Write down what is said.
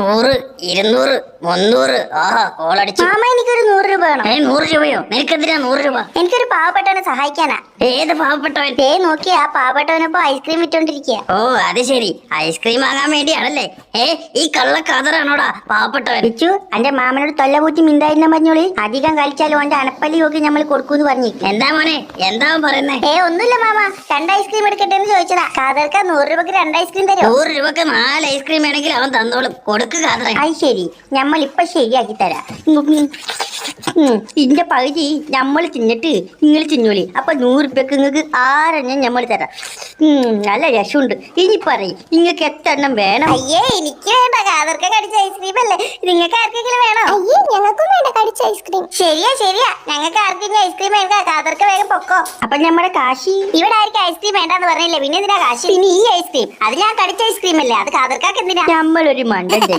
100, 200, 300. ആഹാ ഓളടിച്ചു. Mama എനിക്കൊരു 100 രൂപ വേണം. 100 രൂപയോ? നിനക്കെന്തിനാ 100 രൂപ? എനിക്കൊരു പാവപ്പെട്ടവനെ സഹായിക്കാനാ. ഏത് പാവപ്പെട്ടവൻ? നോക്കിയാ പാവപ്പെട്ടവനിപ്പോ ഐസ്ക്രീം വിറ്റോണ്ടിരിക്കുക. ഓ അത് ശരി, ഐസ്ക്രീം വാങ്ങാൻ വേണ്ടിയാണല്ലേ. ഈ കള്ളക്കാതറാണോടാ പാവപ്പെട്ടവൻ? വിച്ചു അന്റെ മാമനോട് തൊല്ലപൂറ്റി മിണ്ടായിരുന്ന പറഞ്ഞോളി. അധികം കളിച്ചാലും ഓന്റെ അണപ്പല്ലി നോക്കി നമ്മൾ കൊടുക്കൂന്ന് പറഞ്ഞു. എന്താ മോനെ, എന്താ പറയുന്നേ? ഒന്നുമില്ല മാമ, 2 ഐസ്ക്രീം എടുക്കട്ടെ എന്ന് ചോദിച്ചതാ. കാതർക്ക 100 രൂപക്ക് 2 ഐസ്ക്രീം തരും. 100 രൂപക്ക് 4 ഐസ്ക്രീം വേണമെങ്കിൽ അവൻ തന്നോളും. കൊടുക്ക് കാതറേ. അത് ശരി, നമ്മൾ ഇപ്പൊ ശരിയാക്കി തരാം. ഇതിന്റെ പകുതി നമ്മൾ തിന്നിട്ട് നിങ്ങൾ തിന്നോളി. അപ്പൊ 100 രൂപക്ക് നിങ്ങൾക്ക് 6 നമ്മൾ തരാം. നല്ല രസമുണ്ട്. ഇനി പറയും നിങ്ങൾക്ക് എത്ര എണ്ണം വേണം? അയ്യേ എനിക്ക് വേണ്ട, കാതർക്ക കടിച്ച ഐസ്ക്രീം അല്ലേ. നിങ്ങൾക്ക് ആർക്കെങ്കിലും വേണോ? അയ്യേ ഞങ്ങൾക്കും വേണ്ട കടിച്ച ഐസ്ക്രീം. ശരിയാ ഞങ്ങൾക്ക് ആർക്കെങ്കിലും ഐസ്ക്രീം വേണ്ട. കാതർക്ക വേഗം പൊക്കോ. അപ്പൊ നമ്മുടെ കാശി ഇവിടെ ആയിരിക്കും ഐസ്ക്രീം വേണ്ടെന്ന് പറഞ്ഞില്ലേ, പിന്നെ എന്തിനാ കാശി? ഇനി ഈ ഐസ്ക്രീം അത് ഞാൻ കടിച്ച ഐസ്ക്രീം അല്ലേ, അത് കാതർക്കാക്ക് എന്തിനാ? നമ്മളൊരു മണ്ടൻ